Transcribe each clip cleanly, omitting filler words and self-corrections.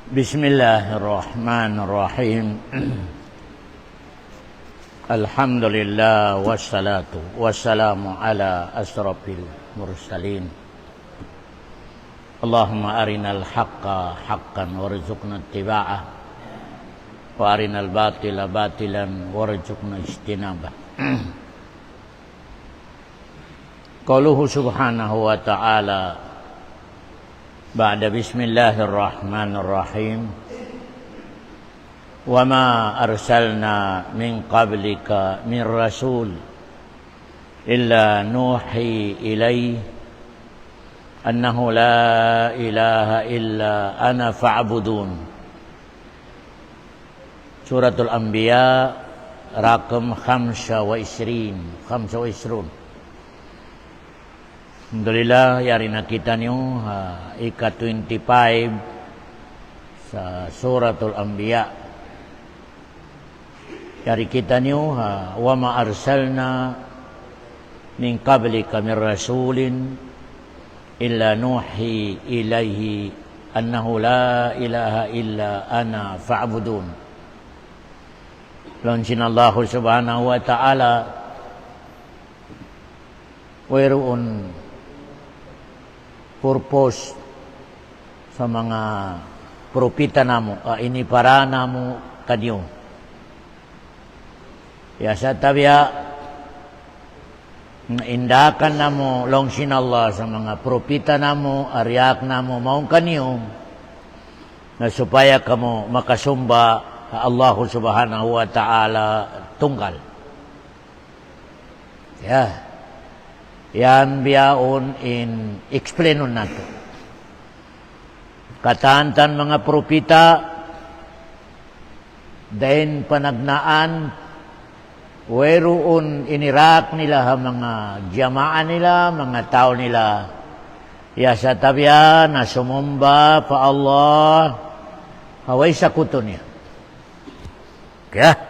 Bismillahirrahmanirrahim. Alhamdulillah wassalatu wassalamu ala asrafil mursalin. Allahumma arinal haqqa haqqan warzuqna ittiba'ah wa arinal batila batilan warzuqna ijtinabah. Qauluhu subhanahu wa ta'ala ba'da bismillahirrahmanirrahim. Wa ma arsalna min qablika min rasul illa nuhi ilaihi annahu la ilaha illa ana fa'budun. Suratul Anbiya rakam 25. Alhamdulillah, yari na kita niyo ika-25 sa Suratul Anbiya. Yari kita niyo wa ma arsalna min qablika min rasulin illa nuhi ilaihi annahu la ilaha illa ana fa'budun. Launsin Allah subhanahu wa ta'ala wayroon purpose sa mga propita namo, ini para namo kanyo. Ya sa tabya indakan namo longsin Allah sa mga propita namo, ariak namo maong kanyo na supaya kamo makasumba Allah subhanahu wa ta'ala tunggal. Ya. Yan biyaon in explainon nato. Katantan mga propita, dahin panagnaan, weroon inirak nila mga jamaan nila, mga tao nila. Ya sa tabya na sumumba pa Allah, haway sa kuto niya. Kaya,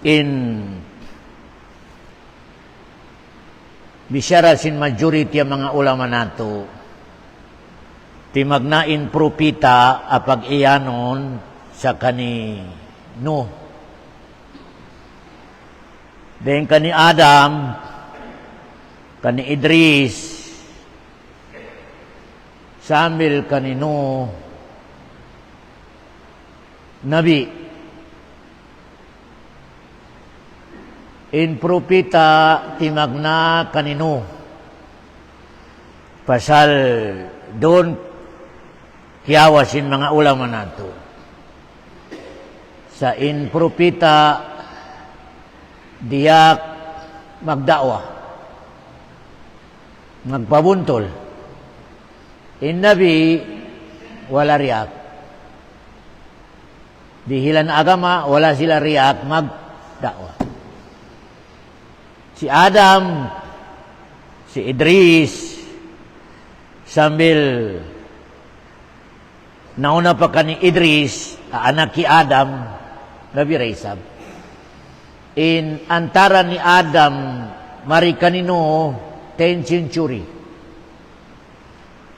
in bisyara sin majority ang mga ulama nato timagnain propita apag iyanon sa kani Nuh, then kani Adam, kani Idris, sambil kani Nuh Nabi. In propita timagna kanino pasal doon kiyawasin mga ulama nato sa in propita diyak magdawa magpabuntol, in nabi wala riyak, dihilan agama wala sila riyak magdawa. Si Adam, si Idris, sambil nauna pa kani Idris, anak ki Adam, Nabi Raisab. In antara ni Adam, mari kanino, 10 century.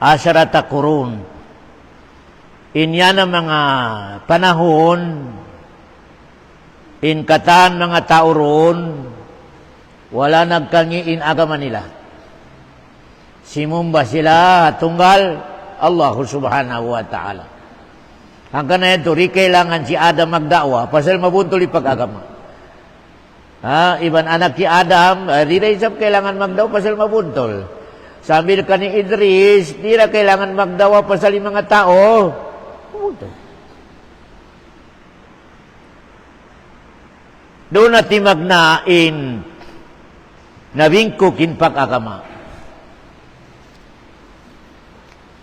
Asharata kurun. In yan ang mga panahon, in katan mga tao ron, wala nagkangiin agama nila. Simumba sila tunggal Allah subhanahu wa ta'ala. Hanggang na ito, kailangan si Adam magdakwa pasal mabuntol ipag-agama. Iban anak si Adam, di na isap kailangan magdawa pasal mabuntol. Sambil ka ni Idris, di na kailangan magdawa pasal yung mga tao. Mabuntol. Doon na timagnain nabingko kinpak agama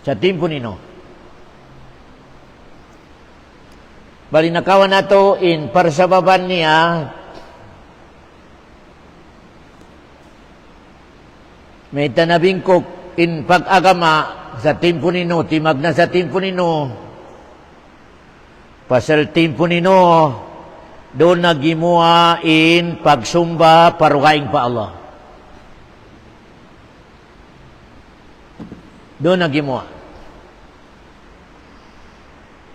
sa timpo nino. Bali nakawan nato in parsababan niya may tanabingkok in pag-agama sa timpo nino, timagna sa timpo nino pasal timpo nino doon nagimuha in pagsumba parugaing pa Allah. Doon nagimuha.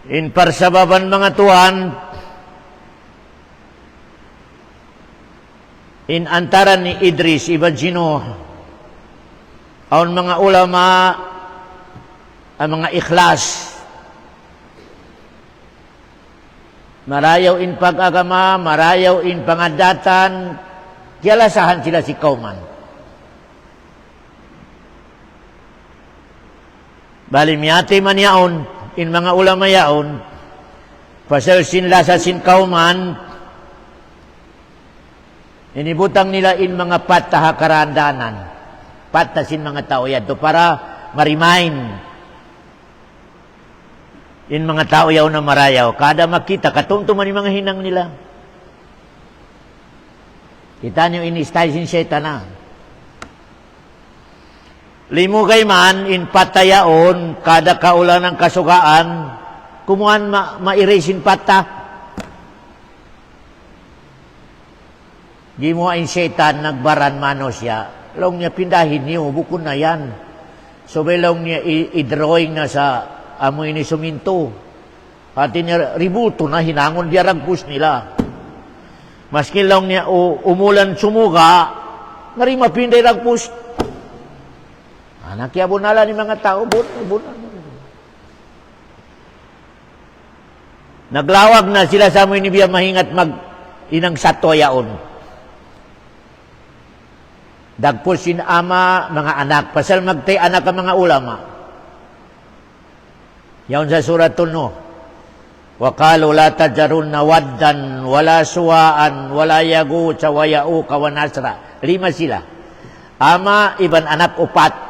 In parsababan mga tuhan, in antaran ni Idris Ibajino, ang mga ulama, ang mga ikhlas, marayaw in pag-agama, marayaw in pangadatan, kialasahan sila si kauman. Bali miyati man yaon, in mga ulama yaon, pasal sinlasa sin kauman, inibutang nila in mga patah karandanan, patah sin mga tao yadto para marimain in mga tao yaw na marayaw. Kada makita, katumtuman yung mga hinang nila. Kita niyo in-istay sin syaitan na. Limugay man, in patayaon, kada kaulan ng kasugaan, kumuhan ma-erase pata. Gimuha in syaitan, nagbaran mano siya. Long niya pindahin niyo, bukod na yan. So, belong niya i-drawing na sa amoy ni suminto. Pati niya ributo na hinangon diya ragpus nila. Maski lang niya umulan sumuga, ngari mapinday ragpus. Anak ya bunala ni mga tao, bunala. Naglawag na sila sa amoy ni biya mahingat inang satoyaon. Dagpus sin ama, mga anak. Pasal magtay anak ang mga ulama. Yaon sa suratul Nuh. Wa qalu la tajarunna waddan wala suwaan wala yaguca wa yauka wa nasra. 5 sila. Ama, iban anak, 4.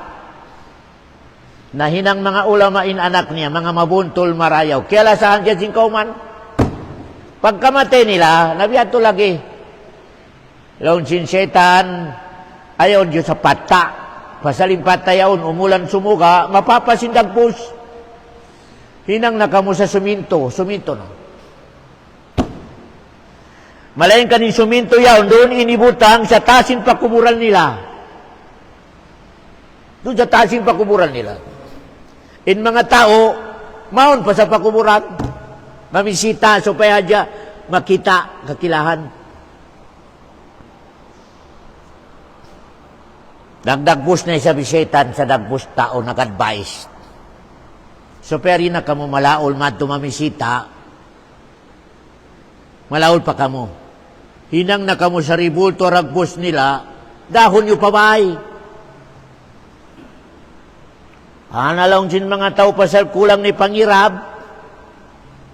Nahinang mga ulama in anak niya, mga mabuntol marayaw. Kaya lasahan kaya sing kauman. Pagkamatay nila, nabiyato lagi. Laon sin syaitan, ayaw Diyos sa pata. Pasaling patayaon, umulan sumuga, mapapasindag pus. Hinang nakamo sa suminto no. Malayan kanin suminto yaon, doon inibutang sa tasin pakuburan nila. Doon sa tasin pakuburan nila. In mga tao, maon pa sa pakuburan, mamisita, supaya dya makita, kakilahan. Dagdagbus na isabi syaitan sa dagbus tao, nag-advise. Supaya rin na kamo malaol, madto mamisita, malaol pa kamo. Hinang na kamo sa ribulto, ragbus nila, dahon nyo pabay. Analong sin mga tao pasal kulang ni pangirab,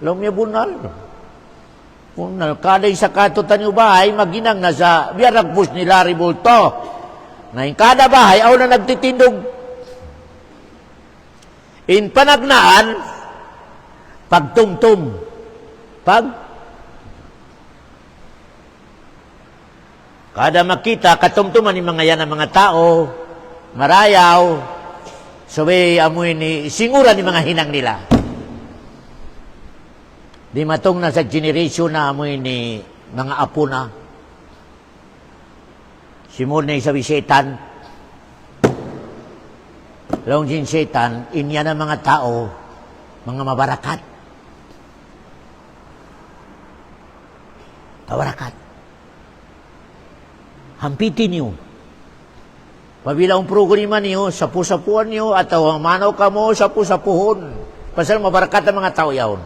long niya bunal. Bunal, kada isa katutan nyo bahay, maginang na sa biyaragbus nila ribulto. Ngayon kada bahay, aw na nagtitindog. In panagnaan, pagtumtum. Kada makita, katumtuman ni mga yan ang mga tao, marayaw, sabi amoy ni singura ni mga hinang nila. Di matong na sa generation na amoy ni mga apo na. Simur na isabi syaitan. Long din syaitan, inya na mga tao, mga mabarakat. Mabarakat. Hampitin niyo. Pabilang programa niyo, sapu-sapuan niyo, at ang manaw ka mo, sapu-sapuhon. Pasal mabarakat ang mga tao yaon.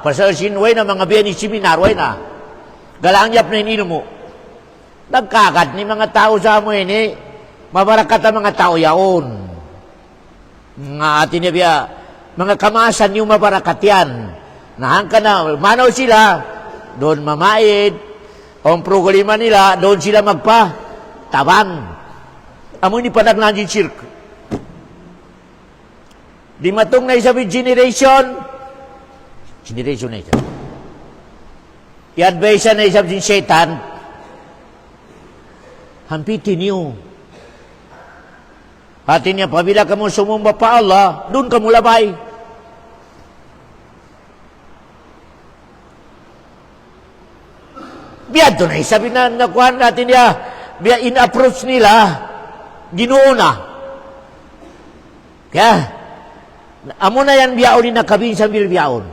Pasal sinway na mga biyan ni seminar, way na. Galangyap na inino mo. Nagkakat ni mga tao sa mo ini, mabarakat ang mga tao yaon. Nga atin niya biya, mga kamasan niyo mabarakat yan. Nahangka na, manaw sila, doon mamaid, ang programa nila, doon sila magpa-tabang. Amo ni panaglanjin sirk. Di matong na isabi generation na isa. I-advise na isabi sin syaitan, hampitin niyo. Hatin niya, pabila ka mo sumumba pa Allah, doon ka mo labay. Biyado na isabi na nakuhan natin niya, biya in-approach nila, Ginoo na. Kaya, amo na yan biyaon ni nakabin sa biyaon.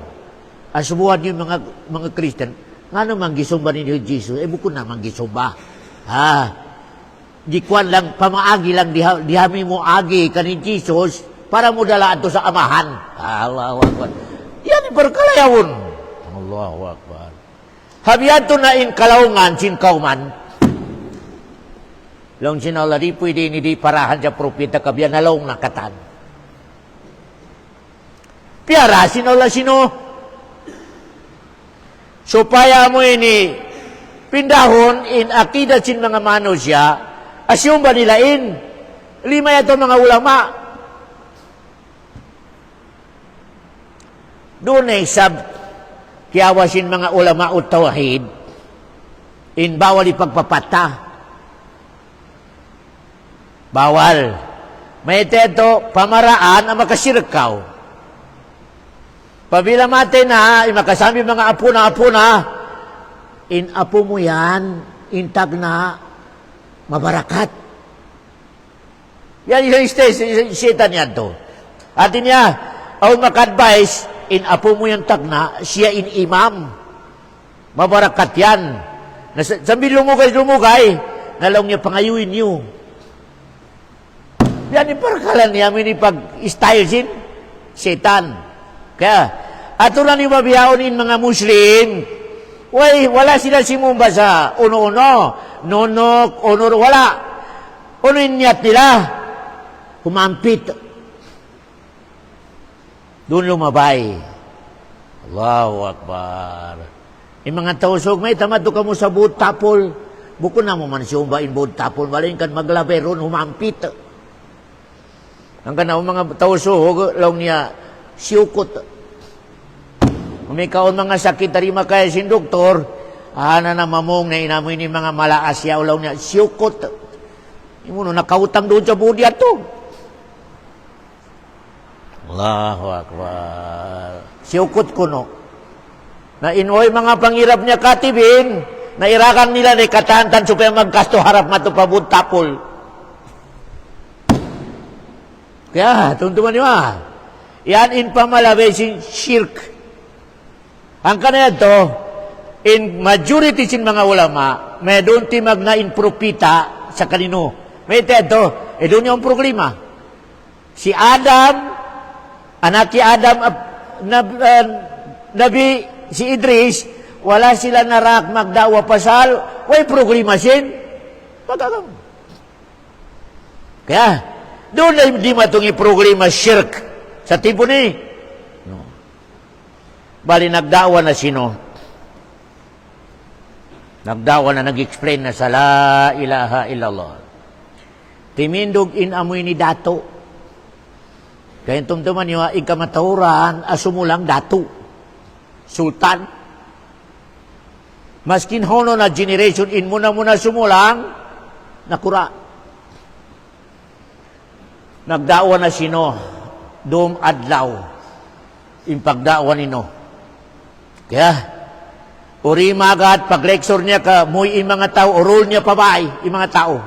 Asubuhan yung mga Christian, nga naman gisumba ni Jesus, buko naman gisumba. Gikuan lang, pamaagi lang, dihami mo agi kanin Jesus, para mo dalaan to sa amahan. Allahu Akbar. Yan yung perkalayawon. Allahu Akbar. Habiyan to na in kalaungan, sin kauman. Long sinala di pwede ni di parahan sa propeta kabiyan nalong nakatan. Piara sinala sino? Supaya mo ini pindahon in akida sin mga manusia, asyong ba nilain? 5 ito mga ulama. Doon ay kiawasin mga ulama o tawhid, in bawal ipagpapata. Bawal. May ito, pamaraan ang makasirkaw. Pabila mate na, makasambi mga apo na, in apo mo yan, intag na, mabarakat. Yan yung sitan yan to. Atin niya, ang maka-advise, in apo mo yan tag na, siya in imam. Mabarakat yan. Sambil lumugay, nalong niya pangayuin niyo. Yan yung parakalan niya, minipag-style sin, setan. Kaya, ato lang yung mabiyaonin mga Muslim, wala sila simumba sa uno-uno, nonok, onor, wala. Uno inyat nila, humampit. Doon lumabay. Allahu Akbar. Yung mga tausog, may tamad ka mo sa buod tapol. Buko na mo man siyumbain buod tapol, walain kan maglaberon, humampit. Ang kanang mga tausog, lang niya, siyukot. May kaon mga sakit, tarima kaya sin doktor, na mamong na inamoy ni mga malaas yaw, lang niya, siyukot. Yung mo, nakautang doon sa budi ato. Allahu Akbar. Siyukot ko, no. Na inoy mga pangirap niya katibin, na irakan nila ni katantan supaya magkasto harap matupabud tapol. Kaya, tuntuman niyo yan in pamalabe sin shirk. Ang kanaya to, in majority sin mga ulama, may doon ti magna in propita sa kanino. May ito, doon yung problema. Si Adam, anak ni Adam, Nabi, si Idris, wala sila narak magdawa pasal, way problema sin, pagkakam. Kaya, doon na hindi matungi problema shirk sa tipo ni. No. Bali, nagdawa na sino? Nagdawa na, nag-explain na sa la ilaha illallah. Timindog in amoy ni dato. Kaya tumtuman niyo, ikamatauran, asumulang dato. Sultan. Maskin hono na generation in muna sumulang, nakura. Nagdawa na sino, doom adlaw, impagdawa nino. Kaya, uri magat, pag-lecture niya ka, muy mga tao, urol niya pabay, mga tao.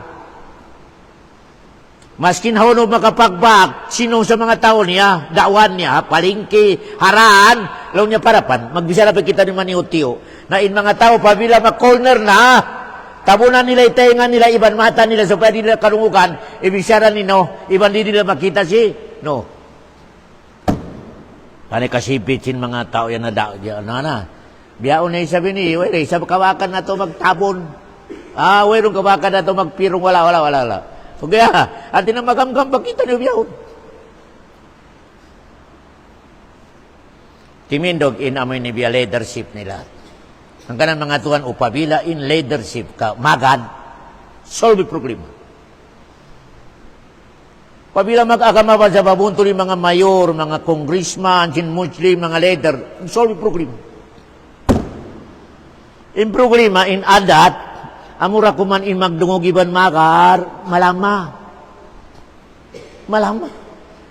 Maskin hono makapagbak, sino sa mga tao niya, dawan niya, palingki, haraan, law niya parapan, magbisara pa kita ni maniutiyo, na in mga tao, pabila mag-corner na, tabunan nila itaingan nila, iban mata nila, supaya di nila kalungukan, ibisara nino, iban di nila makita no. Kani kasipit sin mga tao yan na daw, biyaon na isabi ni, isa kawakan na to magtabon, mayroong kawakan na to magpirong, wala. Kaya, atin na magamgam, bakita niyo biyaon. Timindog in amoy ni biya leadership nila. Ang kanang mga tuan upabila in leadership ka, magad, solve problema. Pabila mag-akama sa babunto ni mga mayor, mga congressman, sin Muslim, mga leader, solve problema. In problema, in adat, amura kuman in magdungogiban makar, malama.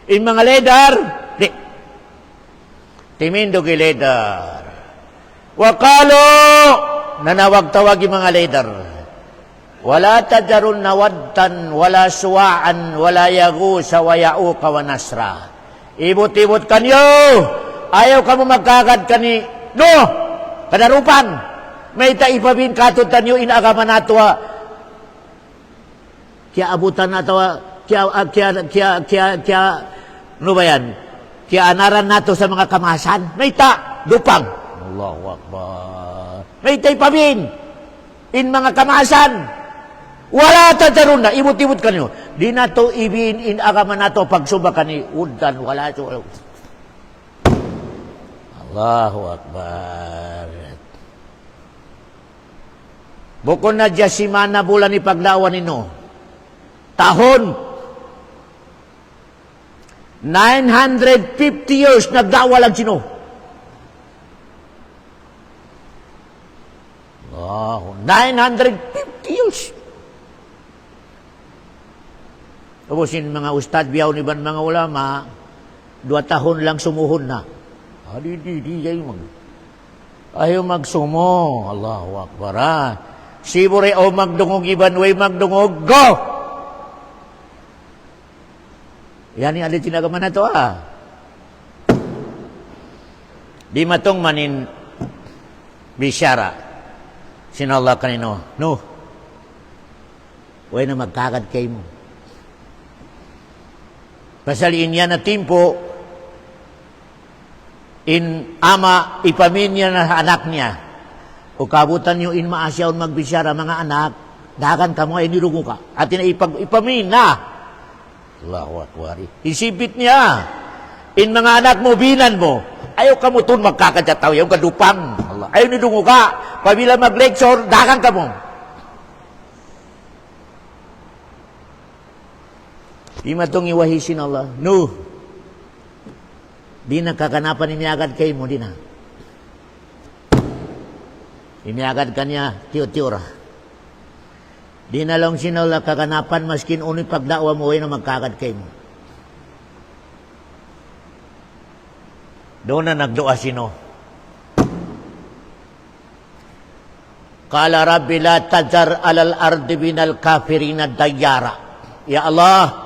In mga leader, di. Timindo ki leader. Wakalo, nanawag-tawag yung mga leader. Wala tadarunna waddan, wala suwa'an, wala yagusa, wa ya'uqa, wa nasra. Ibot-ibot kanyo. Ayaw ka mo magkagad kani. No! Kadarupan. May taipabin katod tanyo inagaman nato. Kaya abutan nato. Kaya, ano ba yan? Kaya anaran nato sa mga kamasan. May dupang. Allahu Akbar. May taipabin. In mga kamasan. Wala tadarun na, ibot-ibot kanyo. Di na to ibin in agaman na to pagsubak ni uddan, wala to. Allahu Akbar. Bukod na dya simana bulan ni pagdawan nino. Tahon. 950 years nagdawa lang sino. Allahu, 950 years. Tapos yung mga ustad biyaw ni ban mga ulama, 2 tahon lang sumuhon na. Di ayaw magsumo. Allahu Akbar. Sibure o magdungog iban way magdungog. Go! Yan yung alit tinagaman na to Di matong manin bisyara. Sinallah kanino. No. Way na magkagad kay mo. Pasaliin niya na timpo, in ama, ipamin niya na anak niya. O kabutan niyo in maasyaon magbisyara, mga anak, dagan ka mo ay nirungo ka. At ipamin na. Allahu Akbar. Isipit niya. In mga anak mo, binan mo. Ayaw ka mo tun magkakadyataw, ayaw ka dupang. Ayaw nirungo ka. Pabila mag-lecture, dagan ka mo. Di matong iwahisin Allah. No. Di nakakanapan iniagad kayo mo, di na. Iniagad ka niya, tiyo-tiyura. Di na lang sinala kakanapan, maskin uno'y pagdawa mo, na magkagad kayo mo. Doon na nagdoa sino. Kala Rabbi la tadar alal ardi binal kafirina dayara. Ya Allah,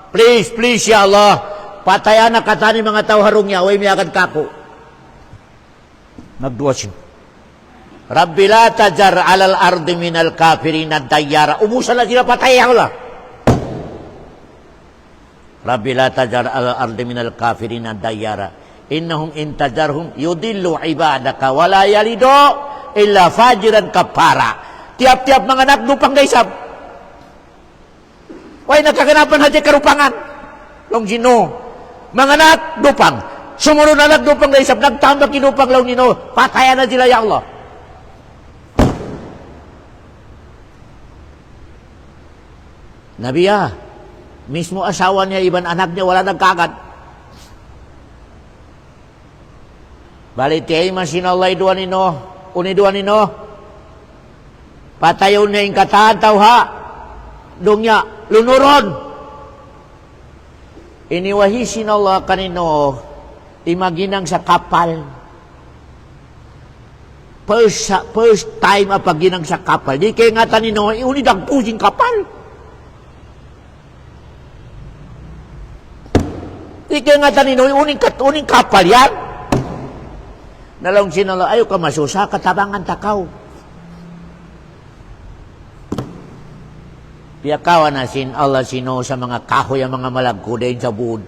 please, ya Allah. Patayan na katani mga tao harong niya. Huwag miyagad kako. Nagduwa siya. Rabbi la tajar alal ardi minal kafirina dayara. Umusan na sila patayan ko lang. Rabbi la tajar alal ardi minal kafirina dayara. Innahum intajarhum yudillu ibadaka wala yalido illa fajiran kapara. Tiap-tiap mga anak dupang gaisap. Way nakaganapan hati karupangan. Long sino. Mga anak, dupang. Sumunod na anak, dupang na isap. Nagtambak kinupang lang nino. Patayan na sila, ya Allah. Nabiya, mismo asawa niya, iban anak niya, wala nagkagad. Baliti ay masinalay duwan nino. Uniduan nino. Patayon niya yung katahan tau ha. Dong niya, lunuron. Iniwahisin Allah kanino, imaginang sa kapal. First time apaginang sa kapal. Di kaya nga tanino, iunidang pusing kapal. Di kaya nga tanino, iuning kapal yan. Nalong sinala, ayaw ka masusa, katabangan takaw. Piyakawa na sin Allah sino sa mga kahoy ang mga malagkudain sa buod.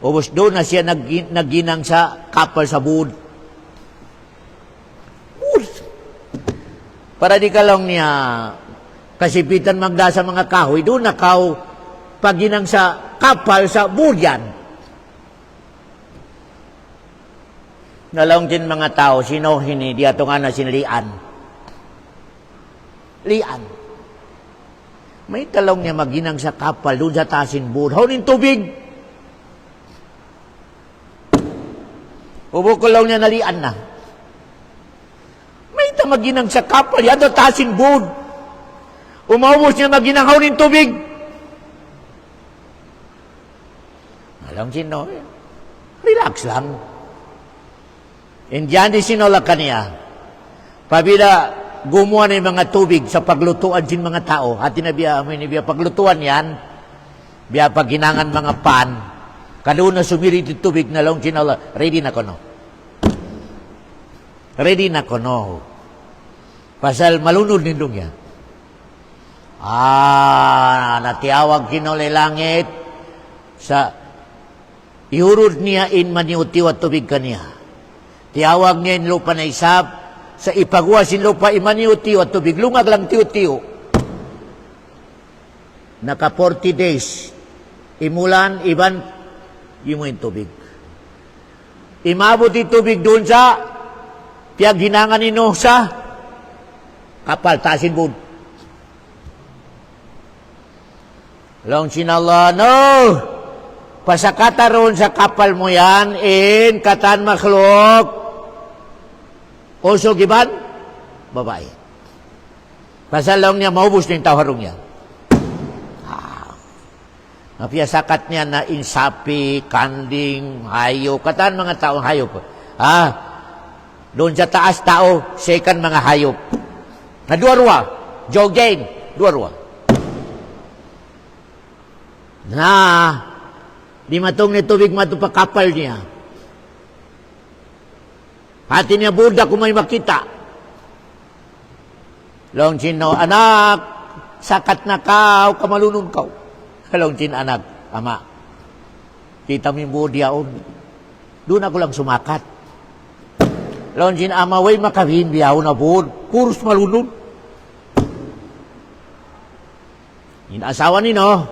Ubus doon na siya nagginang sa kapal sa buod. Para di ka lang niya kasipitan magda sa mga kahoy, doon na kaw paginang sa kapal sa buod yan. Nalong din mga tao, sino hini, di ato nga na sinlian. Lian. May talong niya maginang sa kapal doon sa tasin buod. Haunin tubig. Ubukulaw niya nalian na. May maginang sa kapal yan sa tasin buod. Umawos niya maginang haunin tubig. Alam sino? Relax lang. Indiyan di sinolak kaniya. Pabila gumawa ng mga tubig sa paglutuan sin mga tao. Hati na biya, amoy ni biya paglutuan yan, biya pag hinangan mga pan, kaduna sumirit yung tubig na lang sin Allah, ready na ko no. Ready na ko no. Pasal malunod nindong yan. Natiawag kinolay langit sa iurod niya in maniutiw at tubig kaniya. Tiawag niya in lupa na isap sa ipagwa sin lupa imaniutiw at tubig. Lungag lang tiyo-tiyo. Naka 40 days. Imulan, iban, yung tubig. Imabot yung tubig doon sa piyag hinangan ni Noah sa kapal, tasin bud. Long sinallah, no! Pasakata ron sa kapal mo yan, in katan makhluk. Uso giban? Babae. Pasalong niya, maubos na yung tawarong niya. Napiyasakat niya na insapi, kanding, hayop. Katan mga taong hayop. Doon sa taas tao, second mga hayop. Na dua-rua. Jogging. Dua-rua. Di matong ni tubig matupa kapal niya. Hati niya budak kung may makita. Long chino, anak, sakat na kau, kamalunod kau. Long chin, anak, ama, kita mo yung budiyaon. Doon ako lang sumakat. Long chin, ama, way makawin biyaw na bud. Puros malunod. Yung asawa ni no,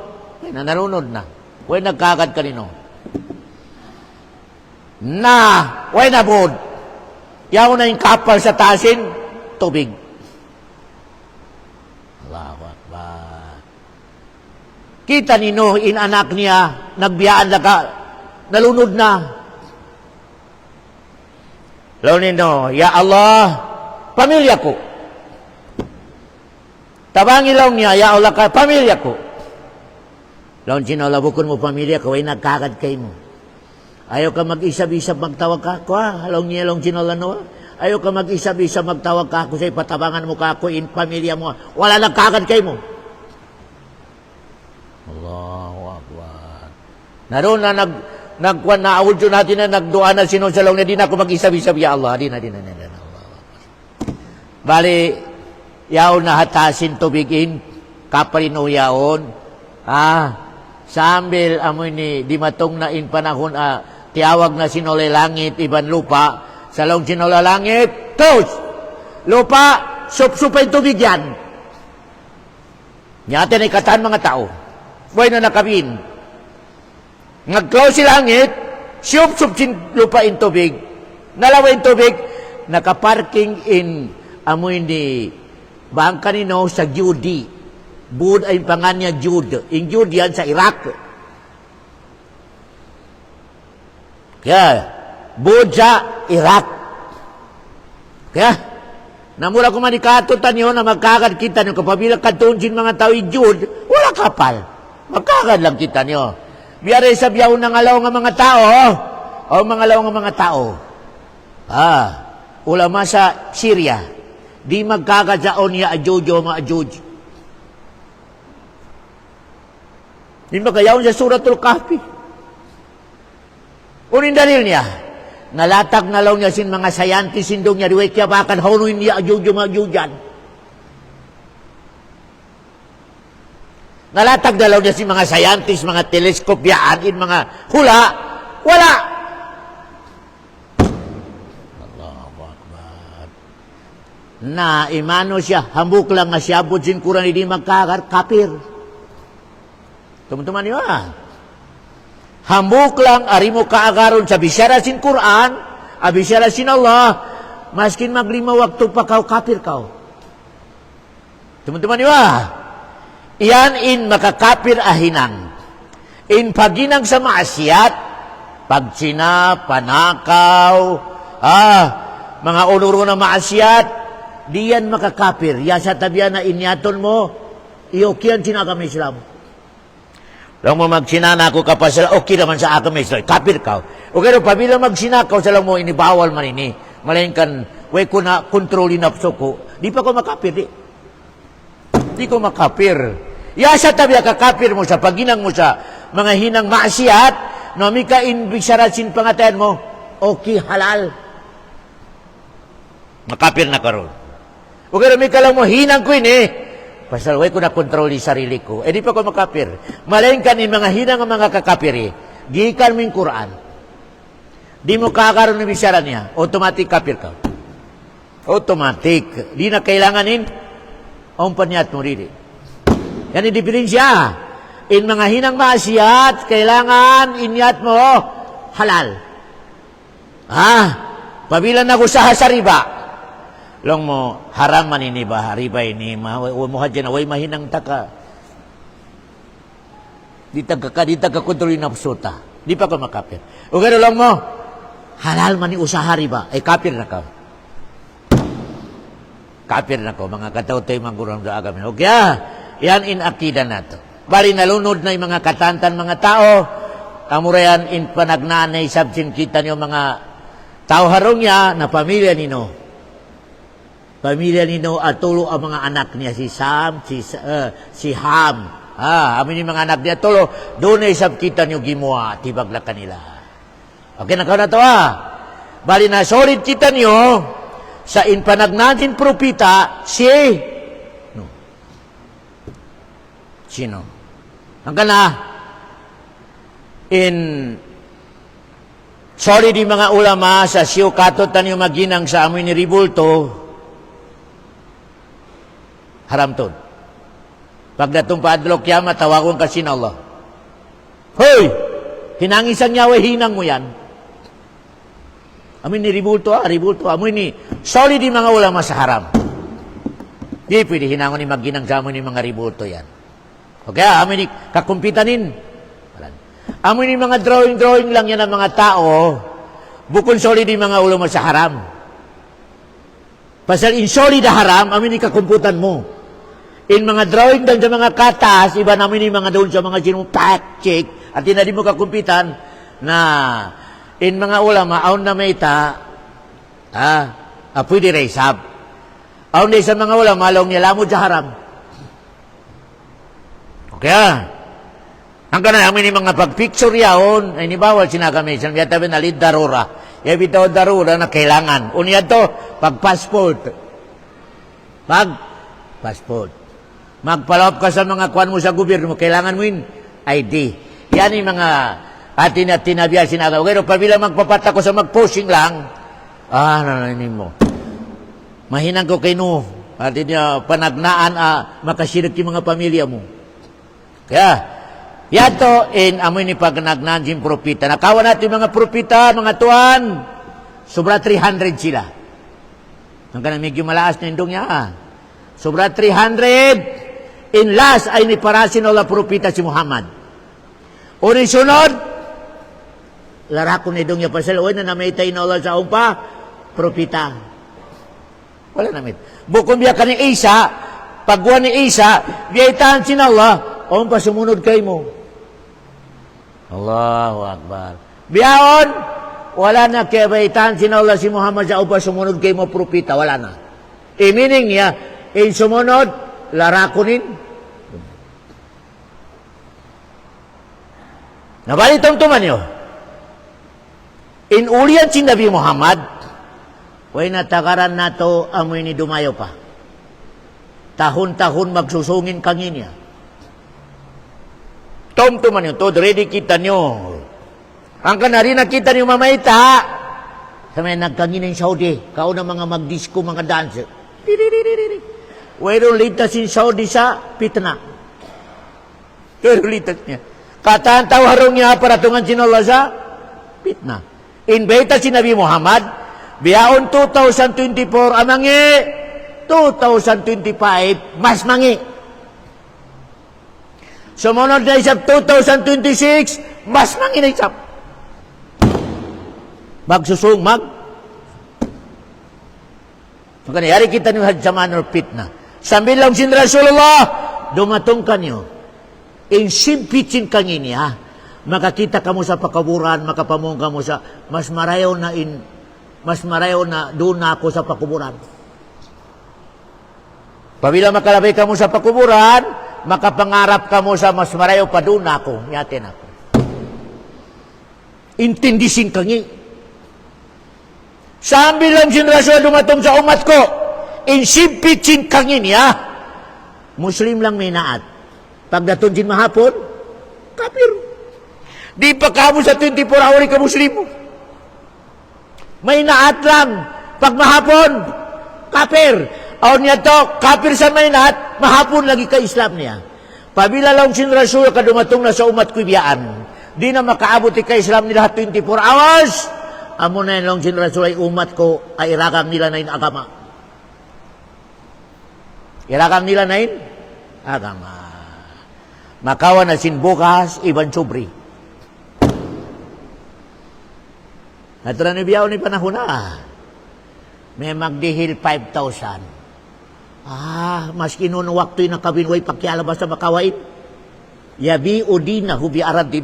ay nanalunod na. Way nagkagad kanino. Way nabod. Yaw na yung kapal sa tasin, tubig. Allahu Akbar. Kita ni Noah, anak niya, nagbiyaan laka, nalunod na. Law ni Noah, ya Allah, pamilya ko. Tabangi lang niya, ya Allah ka, pamilya ko. Laon sinala, bukod mo pamilya ko, ay nagkakad kayo mo. Ayaw ka mag-isab-isab magtawag ka ako, Halong niya, long sinala no, ayaw ka mag-isab-isab magtawag ka ako, sa ipatabangan mo ka ako, in pamilya mo, wala nagkakad kayo mo. Allahu Akbar. Naroon na nagkuhan na audio natin na nagdoa na sinusalong na di na ako mag-isab-isab, ya Allah, di na. Bali, yaw na hatasin tubigin, kapalin o yaon, sambil amoy ni di matong na in panahon tiawag na sinolay langit iban lupa salong sinolay langit tos lupa sup-supay tubig yan nyate na ikatan mga tao buhay na nakabin ngag-close si langit sup-sup sin lupa in tubig nalaway tubig nakaparking in amoy ni bangka ni no sa Judy. Bud ay pangan niya Jude. Yung Jude yan sa Iraq. Kaya, Bud sa Iraq. Kaya, namula ko manikatutan yun na magkakad kita nyo. Kapabila katunsin mga tao yung Jude, wala kapal. Magkakad lang kita nyo. Biyari sa biyaw ng alaw ng mga tao. O mga alaw ng mga tao. Ulama sa Syria. Di magkakad sa onya ajojo mga ajojo. Hindi magayaw sa Suratul Kahfi. Unin dalil niya. Nalatag na lang niya sin mga sayantis sindong niya. Diway kaya bakan haunuin niya ajujan. Nalatag na lang niya sin mga sayantis, mga teleskop yaan, in mga hula. Wala. Allahu Akbar. Na imano siya. Hambuk lang nga siya. Budsin kurang hindi magkakar. Kapir. Teman-teman ya. Hambuk lang ari mo kaagaron sa bisyara sin Quran, bisyara sin Allah, maskin maglima waktu pa kau kafir kau. Teman-teman ya. Iyan in makakapir ahinang. In paginang sa maasiat, pagsina, panakaw, mga unuro na maasiat, diyan makakapir. Ya sa tabian na inyaton mo, iokyan sinakam Islam. Lang mo magsinana ako kapasal, okay naman sa akin may Islam. Kapir ka. O kaya pabila magsinakaw sa lang mo, inibawal man ini. Malain kan, way ko na kontrolin nafso ko, di pa ko makapir, di. Di ko makapir. Yasa tabi kakapir mo sa paginang mo sa mga hinang maasiat, no, mika inbisarasin pangatayan mo, okay, halal. Makapir na karon. O kaya mika lang mo, hinang ko ini, pasal way ko na kontrol di sarili ko, di pa ko makapir. Malain ka ni mga hinang ang mga kakapiri, gikan mo yung Quran. Di mo kakaroon ng bisara niya, automatic kapir ka. Automatic. Di na kailanganin, ang panyat mo rin. Yan ang diferensya. In mga hinang maasiat, kailangan inyat mo halal. Pabilan na ko sa riba. Long mo, haram man ini ba? Riba ini, mo hadyan, way mahinang taka. Di taga kontrolin na psuta. Di pa ko makapir. O gano'n lang mo, halal man ni usaha riba, kapir na ka. Kapir na ko, mga kataw-tay mangguram sa agam. Okay, yan in akida na to. Bali nalunod na yung mga katantan, mga tao, kamurayan in panagnanay, sabsin kita niyo mga tao harong niya na pamilya nino. Pamilya nino at tulo ang mga anak niya, si Sam, si Ham. Amin yung mga anak niya, tulo, doon ay sab kita niyo gimuha, tibagla kanila. Okay, nakaw na to Bali na solid kita niyo, sa inpanagnatin propita, Sino? Hanggang na, solid yung mga ulama, sa siyo katot tanyo maginang sa amoy ni Ribulto, haram to. Pagdatong paadlok kiyama, tawagon kasi na Allah. Hoy! Hinangisan niya, hinang mo yan. Amin ni Ribulto, amin ni solid yung mga ulama sa haram. Di pwede hinangon ni maginang sa amin ni mga Ribulto yan. Okay, amin ni kakumpitanin. Amin ni mga drawing lang yan ang mga tao, bukod solid yung mga ulama sa haram. Pasal in solid na haram, amin ni kakumputan mo. In mga drawing dan sa mga katas, iba namin ni mga doon sa mga fact check, at hindi mo kakumpitan na in mga ulama, aun na may pwede raisab. Aun na sa mga ulama, malong niya lamod sa haram. Okay, hanggang na amin yung mga pag-picture yaon, ay nibawal sinagami, sinabi tabi na lid darura. Yung bitaw darura na kailangan. Unya to, pag-passport. Pag-passport. Magpalawap ka sa mga kwan mo sa gobyerno, kailangan mo yun, ID. Yan yung mga atin at tinabiya sinagaw. Pero pabila magpapat ako sa mag-posing lang, nananin mo. Mahinang ko kay no. Atin niya panagnaan, makasirik yung mga pamilya mo. Kaya, yato, amoy ni pagnagnaan yung propita. Nakawa natin mga propita, mga tuan, sobra 300 sila. Hanggang medyo malaas na indong niya. Sobra 300. In last ay ni parasin Allah propita si Muhammad. Unin sunod, larakon na idong niya pasal, na namitay na Allah sa umpa, propita. Wala namit. Bukong biya ka ni Isa, pagwa ni Isa, biyaitan sin Allah, pa sumunod kay mo. Allahu Akbar. Biyaon, wala na kaya biyaitan sin Allah si Muhammad sa umpa sumunod kay mo, propita, wala na. Meaning niya, in sumunod, larakonin. Nabalitong tuman nyo. In ulian si Nabi Muhammad, way natakaran na to amoy ni dumayo pa. Tahon-tahon magsusungin kangin niya. Tom tuman nyo, to, ready kita nyo. Ang kanari nakita nyo mamayta, sa may nagkangin ng Saudi, kauna mga magdisco, mga dancer. Wayron litas in Saudi sa pitna. Wayron litas niya. Kataan tao harong niya paratungan sinala sa pitna. Invita si Nabi Muhammad, biyaon 2024 amangi, 2025 mas mangi. Sumunod na isap 2026, mas mangi na isap. Magsusung Makanya yari kita niyo hadjaman or pitna. Sambil lang sin Rasulullah, dumatong kanyo. In simpitsin kangin makakita ka mo sa pakaburan, makapamong ka mo sa mas marayaw na in mas marayo na doon na ako sa pakuburan. Pabila makalabay ka mo sa pakuburan, makapangarap ka mo sa mas marayo pa doon na ako, yatin ako. Intindisin kangi. Sambil lang generasyon dumatong sa umat ko, insimpitsin kangi niya. Muslim lang may naat. Pagdatong din mahapon, kafir. Di pa kamo sa 24 hour ka Muslim. May naat lang. Pag mahapon, kafir. O niya to, kafir sa may naat, mahapon lagi ka Islam niya. Pabila lang generasyon ka dumatong na sa umat ko biyaan. Di na makaabot ka Islam nila 24 hours. Amo na yung generasyon ay umat ko, ay irakang nila na yung agama. Irakang nila na yung agama. Makawa na sinbukas, iban subri. Naturan ni biyaw ni panahon na. May magdihil 5,000. Mas kinuno waktu yung nakabinway pagkialabas sa makawain. Yabi o di na hubi arad di.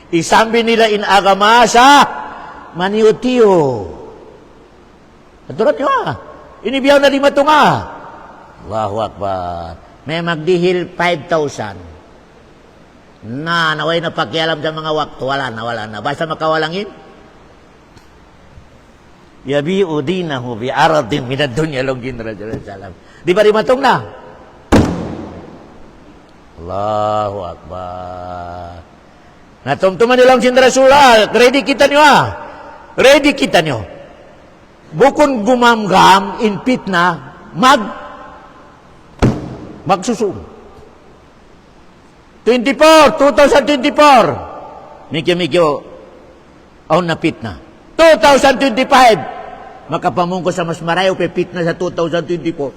Isambi nila in agama sa maniutiyo. Naturan nyo Inibiyaw na lima ito nga. Allahu Akbar. May magdihil 5,000. Naway na pakialam sa mga waktu. Wala na. Basta makawalangin. Yabi'u dinahu bi'aradin minad dunya login Rasulullah. Di ba rimatong na? Allahu Akbar. Natumtuman nilang sin Rasulullah. Ready kita nyo Ready kita nyo. Bukon gumamgam in fitna, magsusum. 2024. Mikyo, aun na fitna. 2025. Makapamungko sa mas marayo pepit na sa 2024.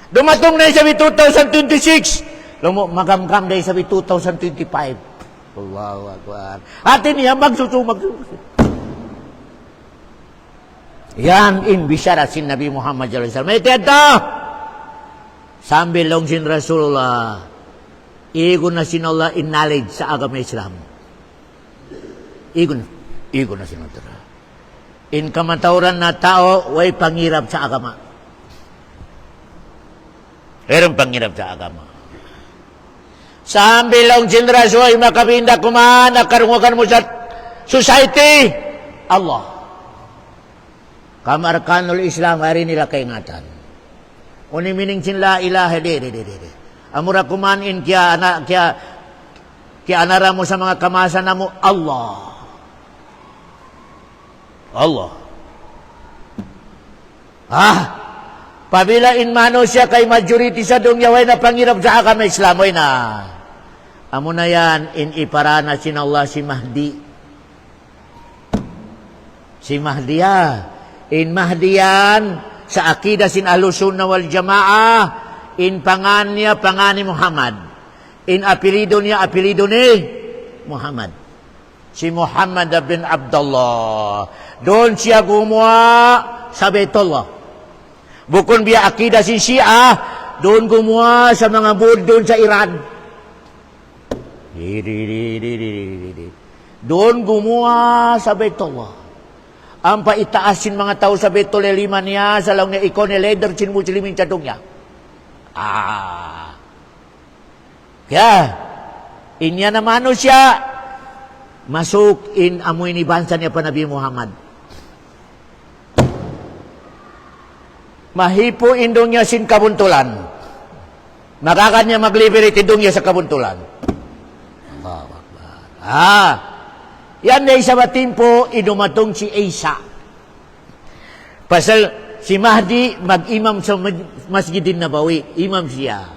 Dumatong na sa 2026. Magamgam na sa 2025. Allahu Akbar. Atin niya magsusu. Yan in bisyara sin Nabi Muhammad sallallahu alaihi wasallam. May tiyata. Sambil long sin Rasulullah. Igon na sin Allah in knowledge sa agama Islam. Igon na sin Allah. In kamatauran na tao, way pangirap sa agama. Merong pangirap sa agama. Sambil lang generasyon ay makapinda kuman, nakarungakan mo sa society, Allah. Kamarkanul Islam, hari nila kaingatan. Unimining sin la ilaha, di. Amura kuman in kya anara mo sa mga kamasan na mo, Allah. Pabila in mano siya kay majority sa dungyaway na pangirap sa agama Islamoy na. Amo na yan, in iparana sin Allah si Mahdi. Si Mahdi in Mahdiyan, sa akida sin Ahlussunnah wal Jamaah, in pangani Muhammad. In apelido niya, apelido ni Muhammad. Si Muhammad bin Abdullah. Doon siya gumawa sa Baitullah. Bukon biya akida si Shia, doon gumawa sa mga bud doon sa Iran. Doon gumawa sa Baitullah. Ang paitaasin mga tao sa Baitullah lima niya, sa lang na ikaw ni leader sin Muslimin sa dunya. Kaya, inya naman siya, masuk in amoy ni bansa niya pa Nabi Muhammad. Mahipo indong niya sin kabuntulan. Makakan niya mag-liberate indong niya sa kabuntulan. Yan na isa batimpo, inumatong si Isa. Pasal si Mahdi mag-imam sa Masjidin Nabawi. Imam siya.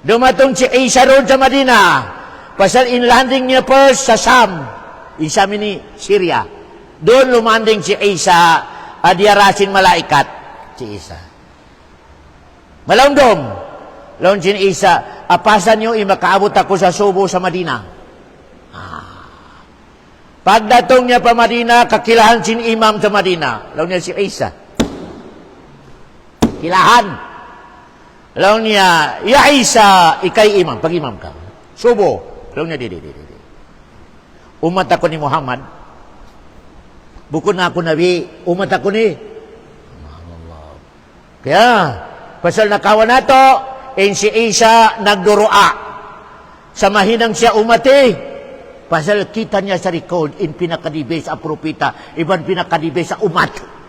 Dumatong si Isa roon sa Madina. Pasal inlanding niya first sa Sam. Isa ni Syria. Doon lumanding si Isa, adyarasin malaikat. Si Isa. Malaundom. Laon si Isa, apasan niyo, makaabot ako sa Subo sa Madina. Pagdatong niya pa Madina, kakilahan sin imam sa Madina. Laon niya si Isa. Kilahan. Laon niya, ya Isa, ikay imam, pag-imam ka. Subo. Laon niya, di. Umat ako ni Muhammad. Bukod na ako nabi, umat ako ni. Kaya, pasal nakawan na to, si Isa nagdurua. Sa mahinang siya umati, pasal kita niya sa record, pinakadibe sa propita, iban pinakadibe sa umat.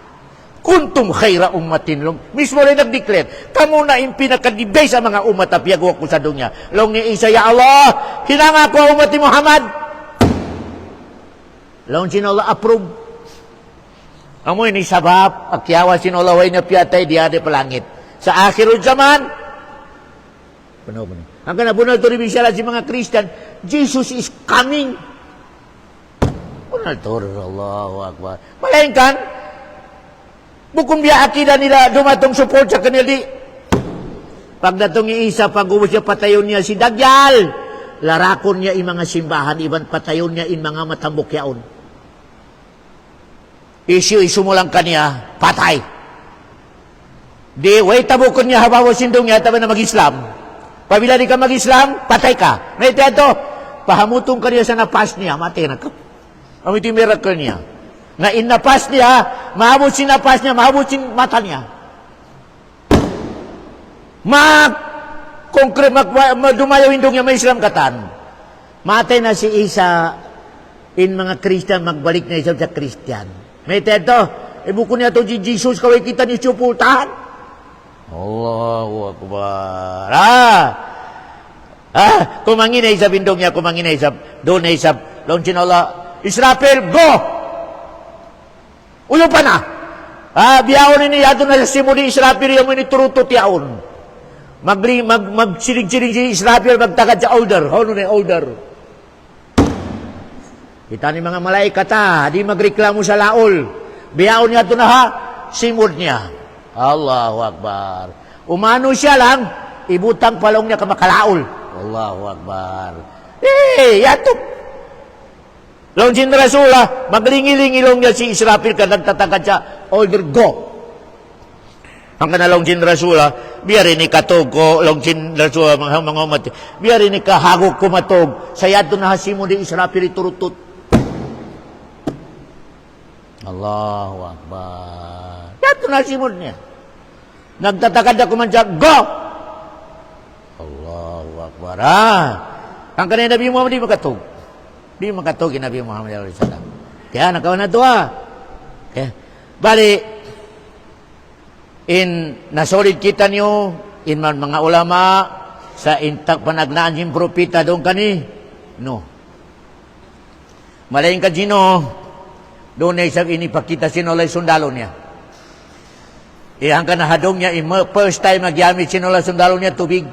Kuntum khaira ummatin long. Mismo rin nag-declare, kamo na pinakadibe sa mga umat, apiyagwa ko sa dunya. Long ni Isa, ya Allah, hinanga ko umat ni Muhammad. Long sinala approve. Amoy ni sabab, akyawa sinala way na piyatay diade palangit. Sa akhirul zaman, panahon. Ang kanabunal to rin siya si mga Christian, Jesus is coming. Punal to, Allahu Akbar. Malayin kan, bukong biya akida nila dumatong support sa kanila. Pag natong Isa, pag-uwi siya, patayon niya si Dajjal. Larakon niya in mga simbahan, iban patayon niya in mga matambok yaon. Isumulang kaniya, patay. Di, way tabukon niya, habawa sindong niya, tabi na mag-Islam. Pabila di ka mag-Islam, patay ka. May ito, pahamutong ka niya sa napas niya, matay na ka. Ang ito yung miracle niya. Na inapas niya, mahabot si napas niya, mahabot si mata niya. Dumayaw hindong niya may Islam katan. Matay na si Isa, in mga Christian, magbalik na Islam sa Christian. May teto, ibuko niya to si Jesus, kaway kita ni Supultahan. Allahu Akbar. Kumangin na isab hindong niya, kumangin na isab, doon na isab, doon sinala, Israfil, go! Uyo pa na. Biyawon ni yato na sa simuli Israfil yung turutot yaon. Magsilig-silig si Israfil, magtakad sa older. Ano na older? Kita ni mga malaikat di magreklamo sa laol. Biyawon niya ito na simod niya. Allahu Akbar. Umano siya lang, ibutang palong niya kamakalaol. Allahu Akbar. Yato. Long Rasula, maglingi-lingilong niya si Israfil ka nagtatagad siya, older, go. Ang kanalong Rasula, biyari ni katog ko, long Rasula, mga umat, biyari ni kahagok kumatog, sayado na hasimo ni Israfil iturutut. Allahu Akbar. Yato na hasimod niya. Nagtatagad ako man siya, go! Allahu Akbar. Ang kanina Nabi Muhammad di makatog. Di makatog Nabi Muhammad SAW. Kaya nakawan na ito Kaya, bali, nasolid kita niyo, mga ulama, sa intak panagnaan yung propita doon kani, no. Malaking ka doon na isang inipakita sinulay sundalo niya. Ang kanahadong niya, first time nagyamit sinulay sundalo niya, tubig.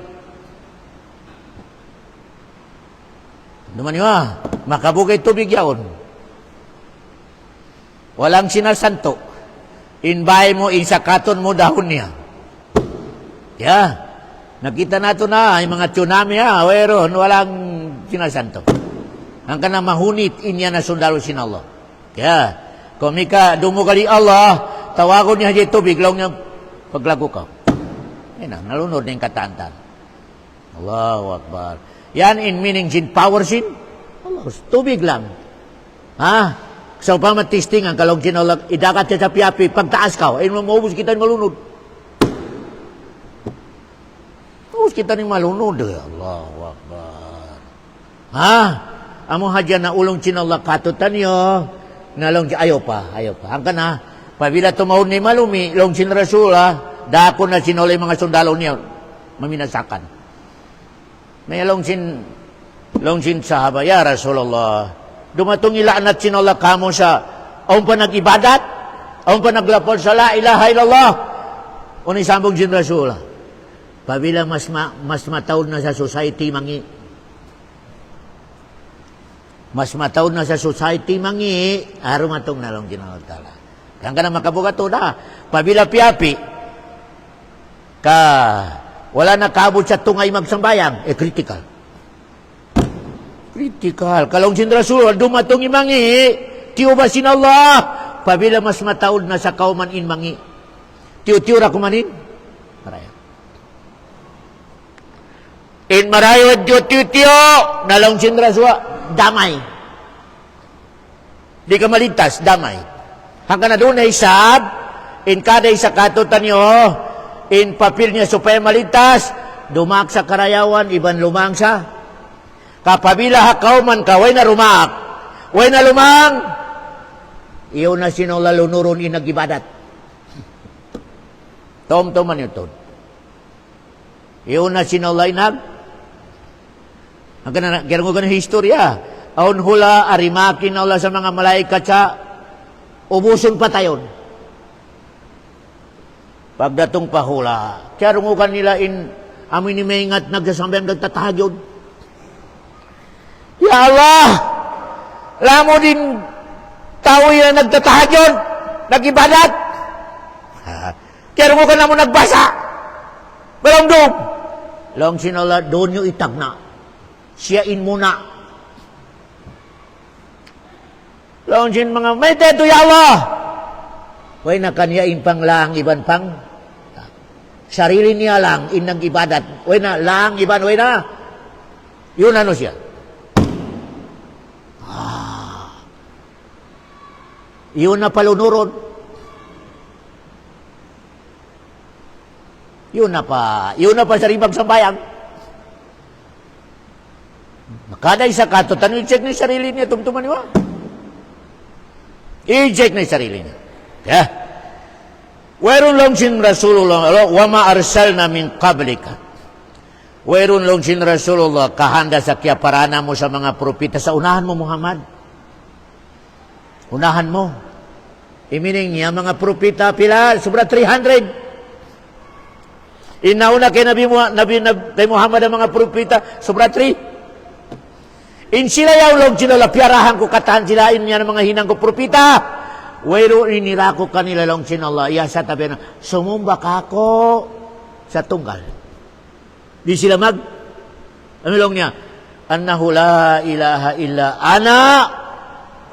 Duman niyo makabugay tubig yaon. Walang sinasanto. Inbay mo, insakaton mo dahon niya. Nakita nato na, yung mga tsunami weron, walang sinasanto. Ang kanang mahunit, inya na sundalo sin Allah. Kaya, kung mika dumugali Allah, tawagon niya dito, biglaw niya, paglago ka. Nalunod na yung katantan. Allahu Akbar. Yan in meaning sin power sin. Allah, tubig lang. So pa matisting ang kalong sin Allah, idakat siya sa piyapi, pagtaas ka, maubos kita ni malunod. Maubos kita ni malunod. Allahu Akbar. Amo hadyan na ulong sin Allah katutan niyo, nalong ayaw pa. Ang kana, pabila tumahon ni malumi, long sin Rasula, dako na sinolay mga sundalo niya, maminasakan. May long sin sahaba, ya Rasulullah, dumatong ilaan at sinolak kamo sa, aun pa nag-ibadat, aun pa naglapol sa la ilaha illallah, unay sambong sin Rasula. Pabila mas matawad na sa society mas matawad na sa society arumatong nalong ginawag tala. Kang ka na makabugato na. Pabila piapi, wala na kabot sa tungay magsambayang, critical. Critical. Kalong sin Rasul, dumatong tiyo ba sin Allah? Pabila mas matawad na sa kauman tiyo-tiyo ra kumanin? Maraya. Marayo tiyo-tiyo, nalong sin Rasul, damay. Di ka maligtas, damay. Hanggang na doon ay sab, in kada isa katutan nyo, in papil niya supaya maligtas, dumak sa karayawan, iban lumang sa. Kapabila hakaw man ka, way na rumak, way na lumang, iyo na sinula lunuron inagibadat. Tom-toman yun to. Iyo na sinula inag. Hanggang na ganun historya. Aun hula, arimakin na ula sa mga malaikat sa ubuson pa tayon. Pagdatong pahula, kaya rungukan nila amin ni maingat nagsasambayang nagtatahagyon. Ya Allah! Lamo din tao yan nagtatahagyon, nagibadat. Kaya rungukan na mo nagbasa. Balong-dom. Lang sinala, doon nyo itagna. Siyain muna. Lang sin mga, may teto ya Allah! Way na kanyain pang lang, iban pang sarili niya lang, inang ibadat. Way na, lang, iban, way na. Yun ano siya. Yun na palunuron. Yun na pa sa ribag sambayang. Kada isa katutan, i-check na yung sarili niya, tumtuman niya. I-check na yung sarili niya. Ya. Wairun long sin Rasulullah, wa ma arsalna min qablika. Wairun long sin Rasulullah, kahanda sa kiyaparana mo sa mga propeta, sa unahan mo Muhammad. Unahan mo. Imining niya mga propeta pila, sobra 300. Inauna kay Nabi Muhammad ang mga propeta, sobra 3. In sila yaulog sila, piarahan ko katahan sila, niya ng mga hinang ko propeta. Wero inirako kanila long sinala, iya sa tabi na, sumumba ka ko sa tunggal. Di sila amilong niya, annahu la ilaha illa ana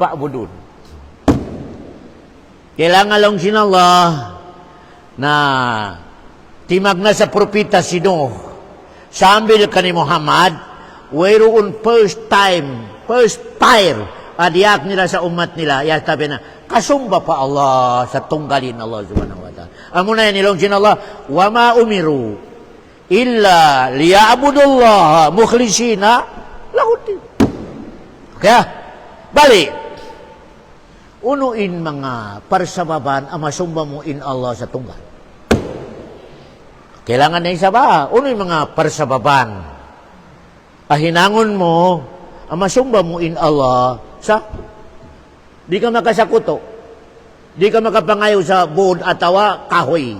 fa'budun. Kailangan lang sinala na timag na sa propita si Nuh. Sambil ka ni Muhammad, wayroon first time, adiak nila sa umat nila, ya tabi na, kasumba pa Allah sa tunggalin Allah subhanahu wa ta'ala. Amo na yan ilong sinala, wa ma umiru, illa liya'budullah mukhlisina lahutin. Kaya, balik, unuin mga parsababan, amasumba mo in Allah sa tunggal. Kailangan na isa ba? Uno'y mga parsababan. Ahinangon mo, amasumba mo in Allah sa di ka makasakuto. Di ka makapangayo sa buod atawa kahoy.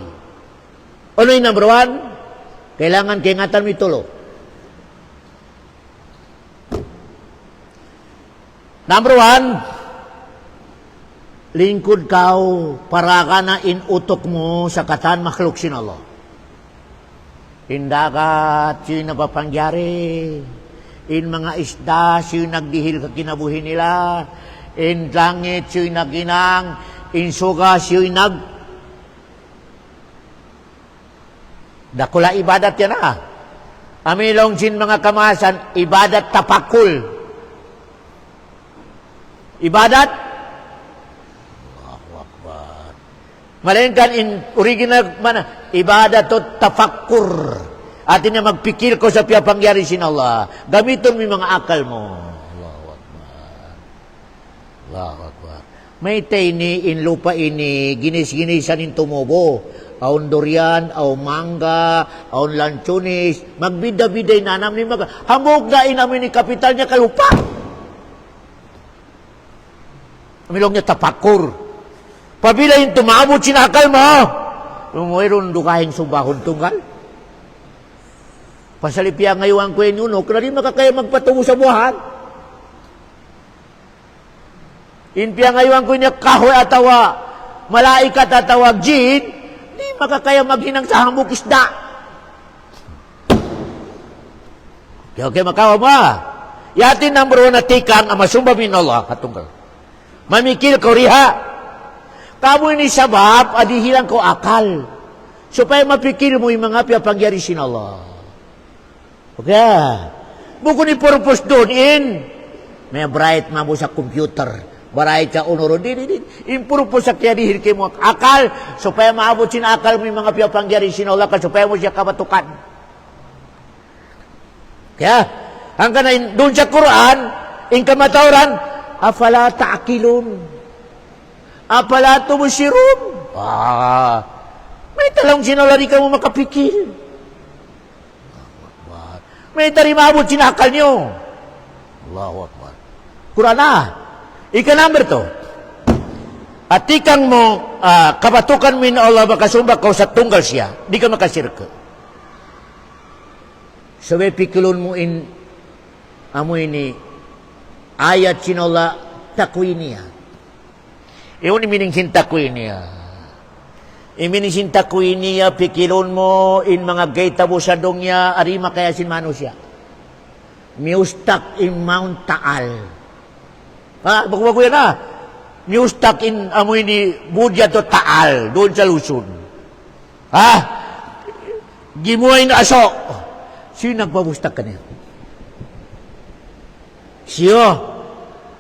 Uno'y number 1? Kailangan kaingatan mo itulo. Number 1, lingkod kau para ka na inutok mo sa katan makhluk sin Allah. Indagat, siyo'y napapangyari. In mga isda, siyo'y nagdihil ka kinabuhi nila. In langit, siyo'y naginang. In suga, siyo'y dakula ibadat yan Amilong sin mga kamasan, ibadat tapakul. Ibadat? Allahu Akbar. Malingkan in original mana? Ibadat to tafakkur. Atin na magpikir ko sa piyapangyari sin Allah. Gamiton mo mga akal mo. Allahu Akbar. Allahu Akbar. May tayni in lupa ini, ginis-ginisan in tumubo. Aun durian, aun mangga, aun lanchonis. Magbida-biday na namin hamog na inamin ni kapital niya kalupa. Amilong niya tapakur. Pabila yung tumabot sinakal mo. Mayroon dukahing sumbahon tunggal. Pasalipya ngayon ko yun, kung rin makakaya magpatungo sa buwan. Inpya ngayon ko niya kahoy atawa, malaikat atawa, jin, di makakaya maghinang sa hamok isda. Okay, makawa mo Yatin number 1 na tikang amasumba min Allah katunggal. Mamikil ko riha. Kamu ini sabab, adihilang ko akal. Supaya mapikir mo yung mga piyapangyari sin Allah. Okay. Buko ni purpose doon may bright mo sa computer. Baray ka unuro. Di. Improve po sa kaya dihil mo akal, supaya maabot sin akal mo yung mga piyapangyari sinula ka, supaya mo siya kabatukan. Kaya, hanggang na doon sa Quran, in kamatauran, afala ta'akilun. Afala tumusirun. May talong sinula di ka mo makapikil. May tari maabot sin akal nyo. Allahu Akbar. Quran na. Number 2. At ikang mo, kabatukan mo na Allah makasumba ka sa tunggal siya. Di ka makasirka. Sabi pikilon mo amoy ni ayat sinola takwiniya. Iyon imining sin takwiniya. Imining sin takwiniya, pikilon mo mga gaita busadong niya, arima kaya sin manusia. Miustak in Mount Taal. Bago yan na. Miustak in amoy ni Budya to Taal, doon sa Luzon. Gimuay na aso. Sino nagpabustak ka niya? Siyo.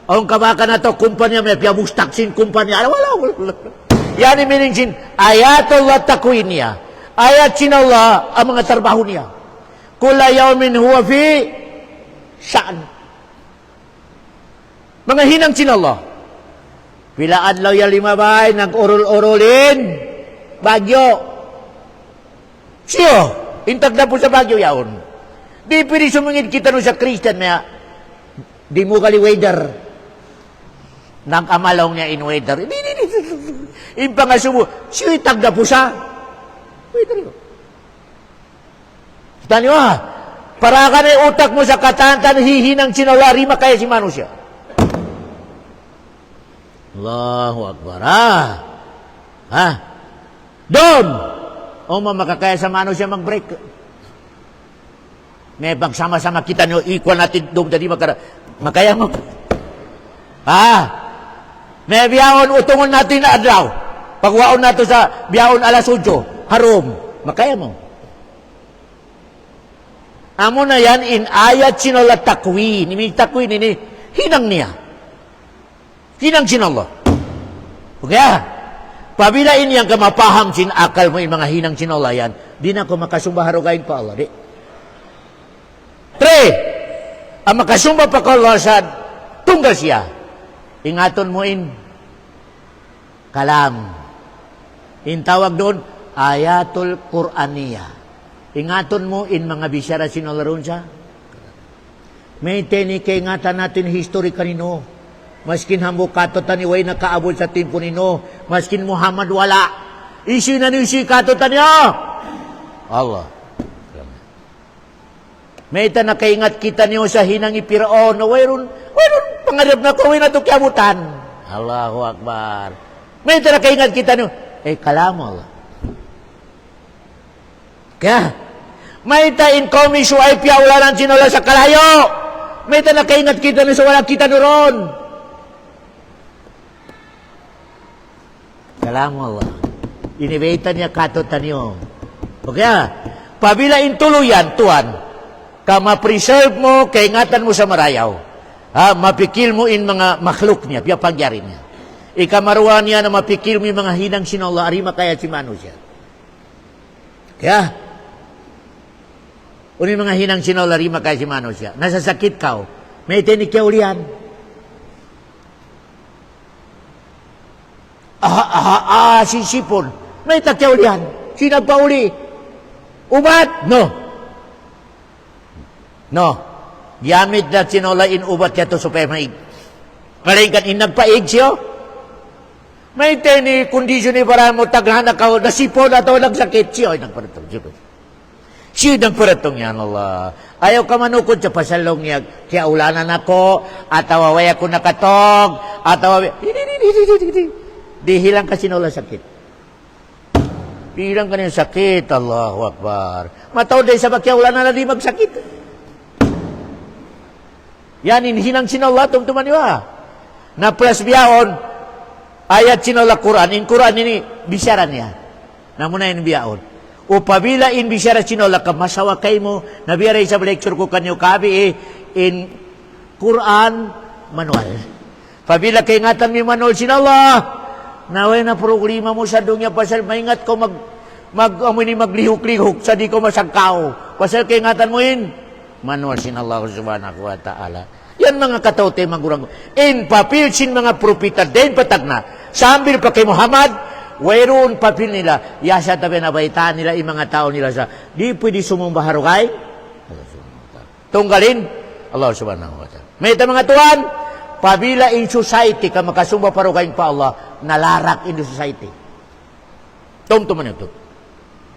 Ang kabaka na to, kumpanya may piyabustak sin kumpanya. Wala. Yan yung meaning sin, ayatullah takwin niya. Ayat sin Allah, ang mga trabaho niya. Kula yawmin huwa fi saan. Mga hinang sin Allah. Pila adlaw ya limabay, nag-urol-urolin, bagyo. Siyo, intag na po sa bagyo yaon. Di pwede sumingid kita no sa Christian na di mo kali weather. Nang amalong niya in weather. Di. Impa nga sumo, siyo itag na po sa weather yun. Tanya para ka na utak mo sa katantan, hihinang sinawari, makaya si manusia. Allahu Akbar. Doon! O makakaya sa manusia mag-break. May pagsama-sama kita nyo, equal natin doon, tadi makaya mo. May biyahon, utungon natin na adlaw. Pagwaon nato sa biyahon alas 8, harom, makaya mo. Amo na yan, in ayat sinola takwin. Ini takwin ini, hinang niya. Hinang sinAllah. Okay? Pabila ini yang kamapaham sin akal mo, mga hinang sinalla yan, di na ko makasumbaharogayin pa Allah. Di. 3. Ang makasumba pa ko Allah sa tunggal siya. Ingaton mo kalam. Tawag doon, ayatul Qur'aniya. Ingaton mo mga bisyara sinolaron siya. May tenike ingatan natin history kanino. Maskin hambuk katotan iway nakaabot sa timpo nino. Maskin Muhammad wala. Isi na isi katotan niya. Allah. May nakaingat kita niyo sa hinang ipiraon na wayron pangarap na kawin na ito kiabutan. Allahu Akbar. May nakaingat kita niyo, kalamo Allah. Kaya, may in komisyo ay piyaulanan sinula sa kalayo. May nakaingat kita niyo sa wala kita nuron. Kalamo Allah. Inibaitan niya katotan niyo. Kaya, pabila tuluyan, tuan, ka ma-preserve mo, kaingatan mo sa marayaw. Mapikil mo mga makhluk niya, piyapangyari niya. Ikamaruan niya na mapikil mo mga hinang sinalla, arima kaya si manusia. Kaya, mga hinang sinalla, arima kaya si manusia. Nasasakit ka, may tinik kaya ulian. Sisipon, may takya ulian. Sinagpauli. Ubat? No. Yamit na sinolain ubat yato supaya maig. Kalingkan nagpaig siyo. May tini kondisyon ni para mo taghan ka nasipon na to nagsakit siyo. Ay nagparatong siyo. Siyo nagparatong yan Allah. Ayaw ka manukod sa pasalong niya. Kaya ulanan ako. Atawaway ako nakatog. Atawaway. Di hilang ka sinola sakit. Hilang ka niya sakit. Allahu Akbar. Mataw day sa bakyaulanan na di magsakit. Yan, hinang sinalla, tumtuman niyo na plus biyahon, ayat sinalla Quran. In Quran ini, bisyara niya. Namuna yung biyahon. Upabila in bisyara sinalla ka, masawa kayo mo, nabiyaray sa lecture ko kanyo kabi in Quran manual. Pabila kay ingatan mi manol sin Allah, naway na problema mo sa dunya pasal maingat ko maglihok-lihok sa di ko masangkaw. Pasal kay ingatan mo in, manol sin Allah subhanahu wa ta'ala. Yan mga kataute magurang. In papil sin mga propita din patagna. Sambil pa kay Muhammad, wayroon papil nila. Yasa tabi na baitaan nila yung mga tao nila sa di pwede sumumba harukay. Tunggalin Allah subhanahu wa ta'ala. May mga tuwan, pabila in society ka makasumba parukay pa Allah, nalarak in the society. Tumtuman ito.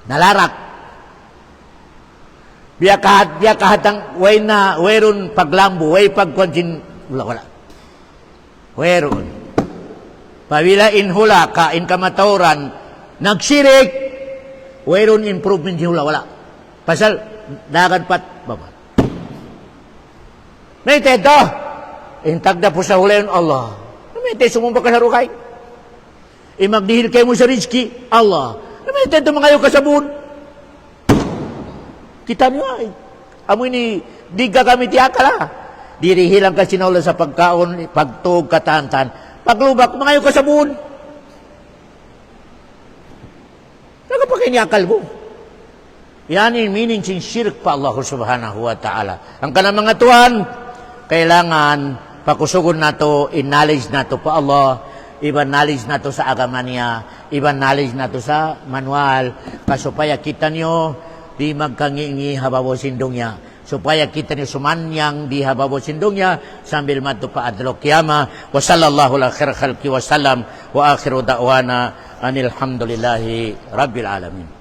Nalarak. Biya kahatang way na wayron paglambo, way pagkwansin wala. Wayron. Pabila in hula ka in kamaturan nagsirik, wayron improvement hula wala. Pasal dagan pat baba. Naite ito. Intagda po sa hulayon Allah. Naite sumumpa ka sa rukay. Magdihil kayo mo sa rizki Allah. Naite ito mga ka sa buon. Kita niyo ay. Amoy ni di gagamit yakala. Dirihilang ka sinawala sa pagkaon, pagtug, katantan. Paglubak, mga ka sa buon. Nagapakanyakal mo. Yan yung meaning sin shirk pa Allah subhanahu wa ta'ala. Ang kanang mga tuwan, kailangan pakusugon nato, in-knowledge nato pa Allah, ibang knowledge nato sa agama niya, ibang knowledge nato sa manual, kasupaya kita niyo, di magkangingi hababo sindong niya. Supaya kita niyo sumanyang di hababo sindong niya, sambil mato pa adlo kiyama, wa sallallahu ala khair khalqi wa sallam, wa akhiru da'wana, anilhamdulillahi rabbil alamin.